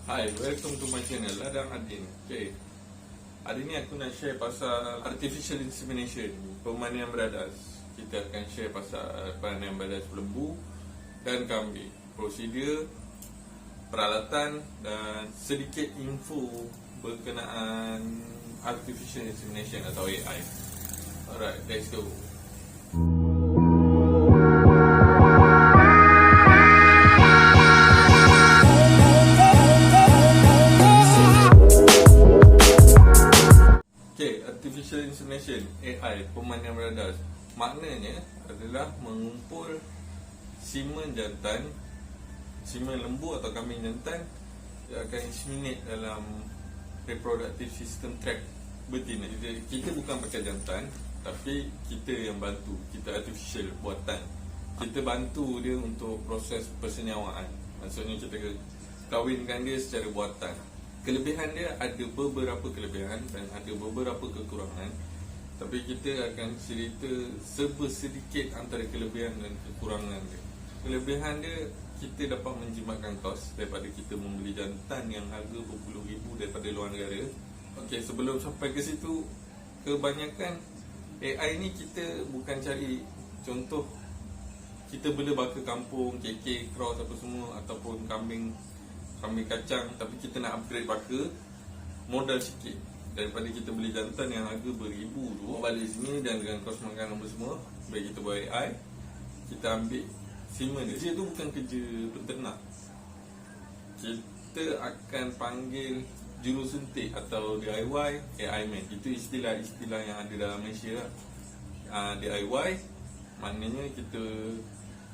Hi, welcome to my channel Ladang Adin. Okay, hari ni aku nak share pasal artificial insemination, pemandian beradas. Kita akan share pasal pemandian beradas lembu dan kambing, prosedur, peralatan dan sedikit info berkenaan artificial insemination atau AI. Alright, let's go. Artificial insemination, AI, pemandian beradas, maknanya adalah mengumpul semen jantan, semen lembu atau kambing jantan yang akan inseminate dalam reproductive system tract betina. Kita bukan pakai jantan, tapi kita yang bantu, kita artificial buatan. Kita bantu dia untuk proses persenyawaan. Maksudnya kita kahwinkan dia secara buatan. Kelebihan dia ada beberapa kelebihan dan ada beberapa kekurangan, tapi kita akan cerita sedikit antara kelebihan dan kekurangan dia. Kelebihan dia, kita dapat menjimatkan kos daripada kita membeli jantan yang harga berpuluh ribu daripada luar negara. Okey, sebelum sampai ke situ, kebanyakan AI ni kita bukan cari, contoh kita bela baka kampung, KK, cross apa semua, ataupun kambing kacang, tapi kita nak upgrade baka, modal sikit daripada kita beli jantan yang harga beribu tu, balik sini dan dengan kos makan apa semua, baik kita buat AI, kita ambil semen dia. Dia tu bukan kerja penternak. Kita akan panggil jurusuntik atau DIY AI man. Itu istilah-istilah yang ada dalam Malaysia lah. DIY maknanya kita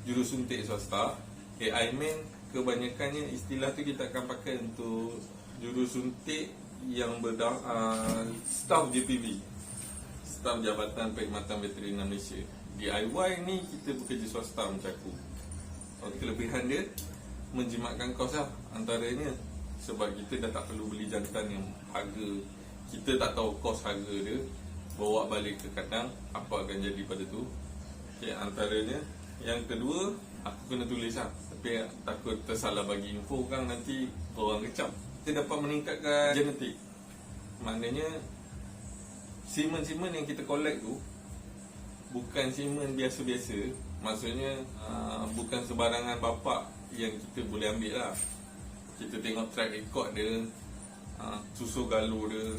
jurusuntik swasta. AI man kebanyakannya istilah tu kita akan pakai untuk jurusuntik yang staf JPV, staf Jabatan Perkhidmatan Veteriner Malaysia. DIY ni kita bekerja swasta macam aku. Kelebihan dia menjimatkan kos lah antaranya, sebab kita dah tak perlu beli jantan yang harga kita tak tahu kos harga dia, bawa balik ke kandang apa akan jadi pada tu. Okay, antaranya. Yang kedua, aku kena tulis lah, tapi takut tersalah bagi info kan, nanti orang kecam. Kita dapat meningkatkan genetik. Maknanya semen-semen yang kita collect tu bukan semen biasa-biasa. Maksudnya bukan sebarangan bapak yang kita boleh ambil lah. Kita tengok track record dia, susu galur dia,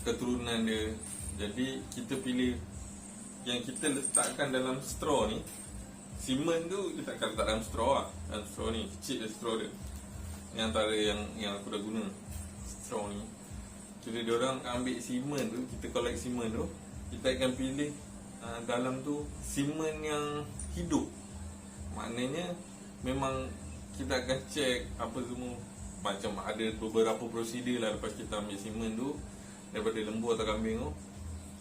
keturunan dia. Jadi kita pilih yang kita letakkan dalam straw ni. Semen tu kita akan letak dalam straw lah. Dalam straw ni, kecil dia straw dia. Ni antara yang aku dah guna, straw ni. Jadi diorang ambil semen tu, kita collect semen tu, kita akan pilih dalam tu semen yang hidup. Maknanya memang kita akan check apa semua. Macam ada beberapa prosedur lah lepas kita ambil semen tu daripada lembu atau kambing tu.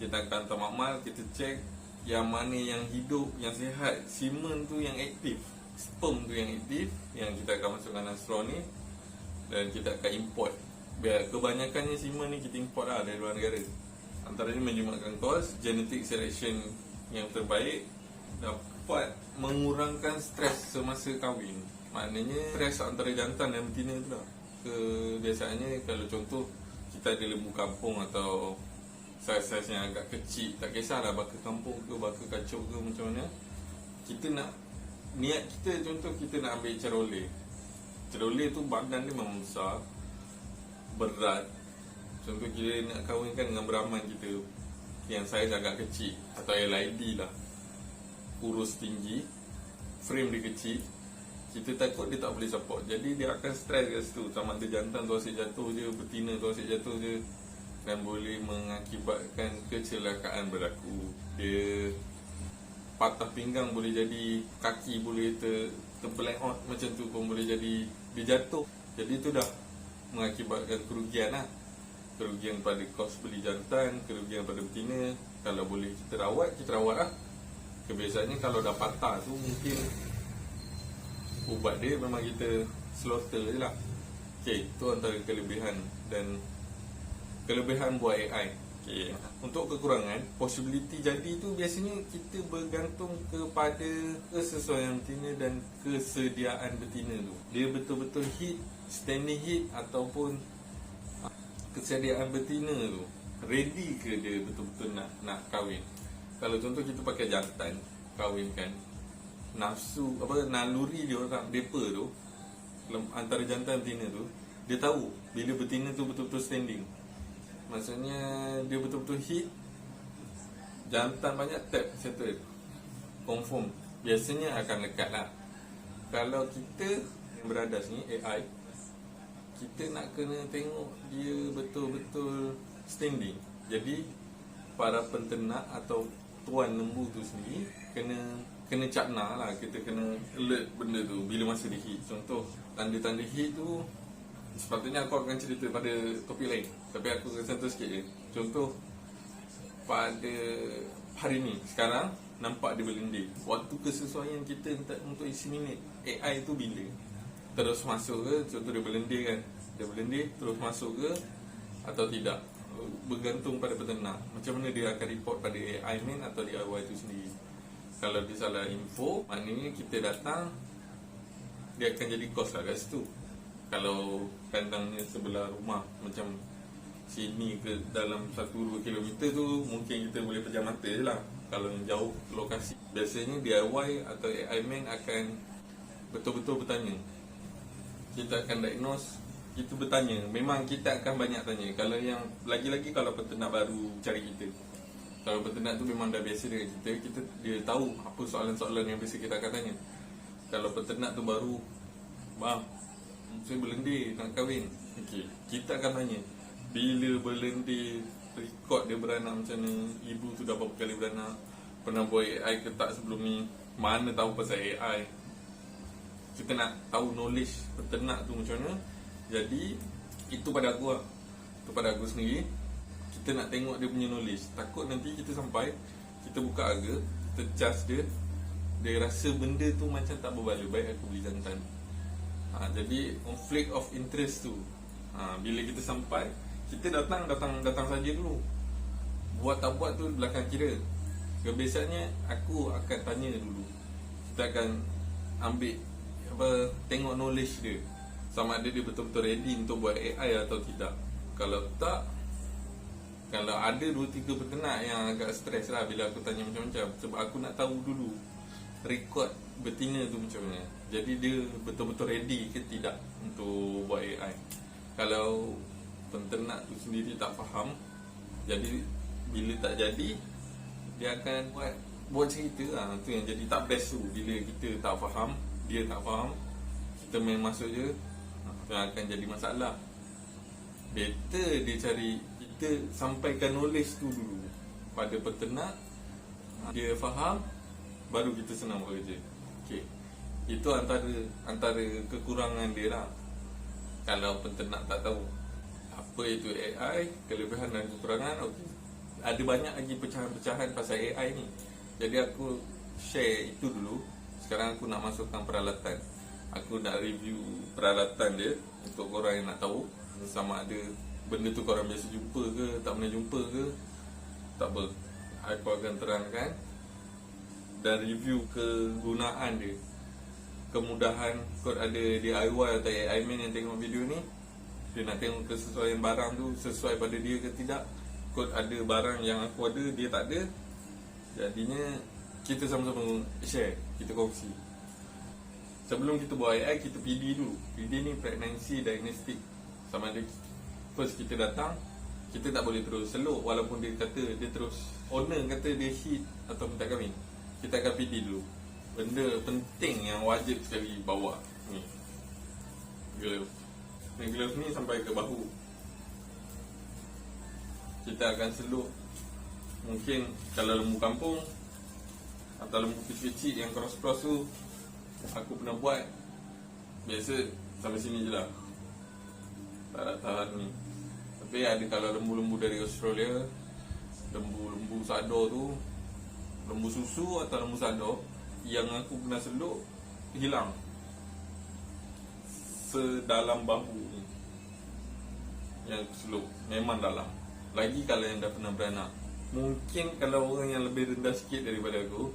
Kita akan hantar makmal, kita check yang mana yang hidup, yang sihat, semen tu yang aktif, sperm tu yang aktif, yang kita akan masukkan dalam straw ni, dan kita akan import. Biar kebanyakannya semen ni kita import lah dari luar negara. Antaranya menjimatkan kos, genetic selection yang terbaik, dapat mengurangkan stres semasa kahwin. Maknanya stres antara jantan dan betina tu lah. Kebiasaannya kalau contoh kita ada lembu kampung atau saiz-saiz yang agak kecil, tak kisahlah baka kampung ke baka kacau ke macam mana, kita nak, niat kita contoh kita nak ambil Charolais. Charolais tu badan dia memang besar, berat. Contoh kita nak kahwinkan dengan Brahman kita yang saiz agak kecil, atau LID lah, kurus tinggi, frame dia kecil, kita takut dia tak boleh support. Jadi dia akan stres kat situ. Sama ada jantan tu asyik jatuh je, betina tu asyik jatuh je, dan boleh mengakibatkan kecelakaan berlaku. Dia patah pinggang boleh jadi, kaki boleh terbelengkot macam tu pun boleh jadi, dia jatuh. Jadi tu dah mengakibatkan kerugian lah. Kerugian pada kos beli jantan, kerugian pada betina. Kalau boleh kita rawat lah. Kebiasaannya kalau dah patah tu mungkin ubat dia memang kita slaughter je lah. Okay, tu antara kelebihan dan kelebihan buat AI. Okay. Untuk kekurangan, possibility jadi tu biasanya kita bergantung kepada kesesuaian betina dan kesediaan betina tu. Dia betul-betul hit standing heat ataupun kesediaan betina tu ready ke dia betul-betul nak kahwin. Kalau contoh kita pakai jantan kahwin kan, nafsu naluri dia orang depa tu antara jantan betina tu, dia tahu bila betina tu betul-betul standing, maksudnya dia betul-betul hit, jantan banyak tap settle, confirm biasanya akan lekat lah. Kalau kita yang beradas ni AI, kita nak kena tengok dia betul-betul standing. Jadi para penternak atau tuan lembu tu sendiri kena cakna lah, kita kena alert benda tu bila masa dia hit. Contoh tanda-tanda hit tu sepatutnya aku akan cerita pada topik lain, tapi aku akan sentuh sikit je. Contoh pada hari ni sekarang nampak dia berlendir. Waktu kesesuaian kita untuk isi minit AI tu bila terus masuk ke, contoh dia berlendir kan, dia berlendir terus masuk ke atau tidak, bergantung pada peternak macam mana dia akan report pada AI man atau DIY itu sendiri. Kalau dia salah info, maknanya kita datang, dia akan jadi kos lah kat situ. Kalau kandangnya sebelah rumah, macam sini ke dalam 1-2 kilometer tu, mungkin kita boleh pejam mata je lah. Kalau yang jauh lokasi, biasanya DIY atau AI man akan betul-betul bertanya. Kita akan diagnose, kita bertanya. Memang kita akan banyak tanya. Kalau yang lagi-lagi kalau peternak baru cari kita, kalau peternak tu memang dah biasa dengan kita, dia tahu apa soalan-soalan yang biasa kita akan tanya. Kalau peternak tu baru, bang, saya berlendir nak kahwin, okay, kita akan tanya bila berlendir, rekod dia beranak macam mana, ibu tu dah berapa kali beranak, pernah buat AI ke tak sebelum ni, mana tahu pasal AI. Kita nak tahu knowledge peternak tu macam mana. Jadi itu pada aku lah, itu pada aku sendiri. Kita nak tengok dia punya knowledge. Takut nanti kita sampai, kita buka harga, kita charge dia, dia rasa benda tu macam tak berbaloi, baik aku beli jantan. Jadi conflict of interest tu, bila kita sampai, kita datang saja dulu. Buat tak buat tu belakang kira. Kebiasaannya aku akan tanya dulu. Kita akan ambil tengok knowledge dia, sama ada dia betul-betul ready untuk buat AI atau tidak. Kalau tak, kalau ada 2-3 peternak yang agak stres lah bila aku tanya macam-macam, sebab aku nak tahu dulu rekod betina tu macam mana. Jadi dia betul-betul ready ke tidak untuk buat AI. Kalau peternak tu sendiri tak faham, jadi bila tak jadi, dia akan buat cerita lah. Tu yang jadi tak best tu, bila kita tak faham, dia tak faham, kita main masuk je, yang akan jadi masalah. Better dia cari, kita sampaikan knowledge tu dulu pada peternak, dia faham, baru kita senang bekerja. Okay, itu antara kekurangan dia lah. Kalau peternak tak tahu apa itu AI, kelebihan dan kekurangan, okay, ada banyak lagi pecahan-pecahan pasal AI ni. Jadi aku share itu dulu. Sekarang aku nak masukkan peralatan. Aku nak review peralatan dia untuk korang yang nak tahu sama ada benda tu korang biasa jumpa ke, tak pernah jumpa ke, tak apa, aku akan terangkan dan review kegunaan dia, kemudahan. Kau ada DIY atau AI man yang tengok video ni, dia nak tengok kesesuaian barang tu sesuai pada dia ke tidak. Kau ada barang yang aku ada, dia tak ada, jadinya kita sama-sama share, kita kongsi. Sebelum kita buat AI, kita PD dulu. PD ni pregnancy diagnostic. Sama ada first kita datang, kita tak boleh terus selok. Walaupun dia kata, dia terus, owner kata dia hit atau minta kahwin, kita akan PD dulu. Benda penting yang wajib sekali bawa ni, glove. Ni glove ni sampai ke bahu. Kita akan selok. Mungkin kalau lembu kampung atau lembu kecil-kecil yang cross-cross tu, aku pernah buat, biasa sampai sini je lah, tak nak tahan ni. Tapi ada kalau lembu-lembu dari Australia, lembu-lembu sado tu, lembu susu atau lembu sado, yang aku pernah seluk, hilang sedalam bahu ni. Yang aku seluk memang dalam. Lagi kalau yang dah pernah beranak. Mungkin kalau orang yang lebih rendah sikit daripada aku,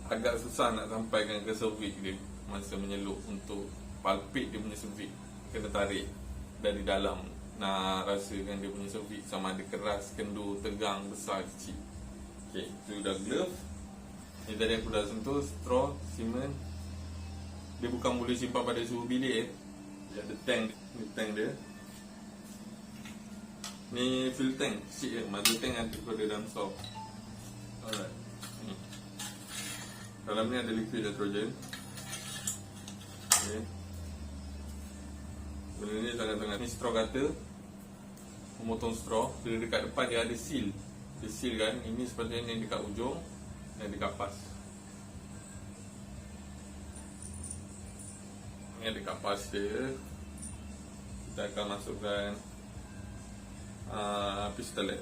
agak susah nak sampaikan ke cervix dia masa menyeluk untuk palpate dia punya cervix. kena tarik dari dalam, nak rasakan dia punya cervix sama ada keras, kendur, tegang, besar, kecil. Okay, itu dah glove. Ni tadi aku dah sentuh straw, semen. Dia bukan boleh simpan pada suhu bilik. Dia ada tank. Ni tank dia. Ni fuel tank, kecil je. Mother tank ada pada dalam store. Alright. Ni. Dalam ni ada liquid nitrogen. Okay. Benda ni tengah-tengah. Ni straw cutter. Memotong straw. Bila dekat depan dia ada seal. Dia seal kan. Ini sepatutnya ni dekat ujung dan dekat pas. Ni dekat pas dia. Kita akan masukkan pistolet.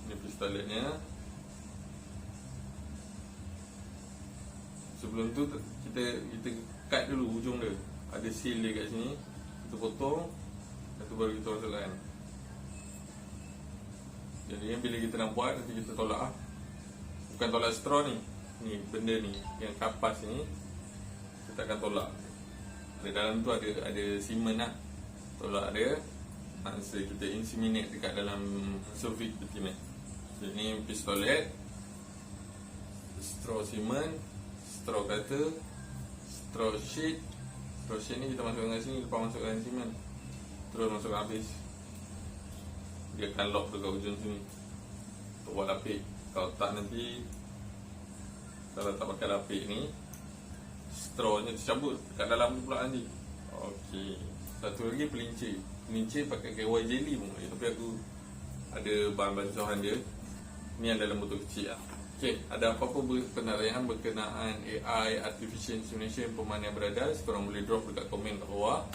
Ni pistoletnya. Sebelum tu kita cut dulu ujung dia. Ada seal dia kat sini. Kita potong. Lepas tu baru kita masukkan. Jadi bila kita nak buat, nanti kita tolak lah. Bukan tolak straw ni. Ni benda ni, yang kapas ni, kita akan tolak. Di dalam tu ada semen lah. Tolak dia. Masa kita inseminate dekat dalam cervix betina. Jadi ni pistolet, straw semen, straw cutter, straw sheet. Straw sheet ni kita masukkan kat sini, lepas masukkan semen, terus masukkan habis. Dia akan lock dekat ujung sini untuk buat lapik. Kalau tak nanti, kalau tak pakai lapik ni, strawnya tercabut kat dalam tu pula nanti. Okey. Satu lagi pelincir. Pelincir pakai KY jelly pun boleh. Tapi aku ada bahan bantuan dia. Ni yang dalam botol kecil lah. Okey, ada apa-apa penilaian berkenaan AI, Artificial Insemination, Pemandian Beradas, korang boleh drop dekat komen kat bawah.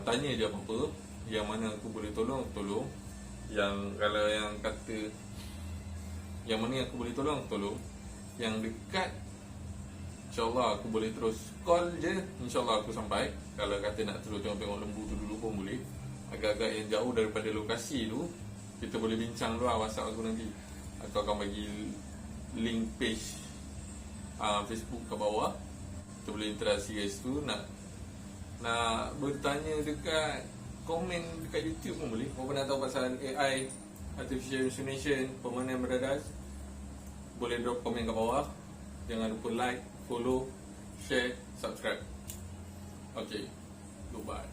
Tanya je apa-apa. Yang mana aku boleh tolong, aku tolong. Yang kalau yang kata yang mana yang aku boleh tolong, aku tolong. Yang dekat, InsyaAllah aku boleh terus call je. InsyaAllah aku sampai. Kalau kata nak terus tengok lembu tu dulu pun boleh. Agak-agak yang jauh daripada lokasi tu, kita boleh bincang dulu lah WhatsApp aku nanti. Aku akan bagi link page Facebook ke bawah. Kita boleh interaksi kat situ. Nak bertanya dekat komen dekat YouTube pun boleh. Kau pernah tahu pasal AI, Artificial Insemination, Pemandian Beradas, boleh drop komen kat bawah. Jangan lupa like, follow, share, subscribe. Okay, goodbye.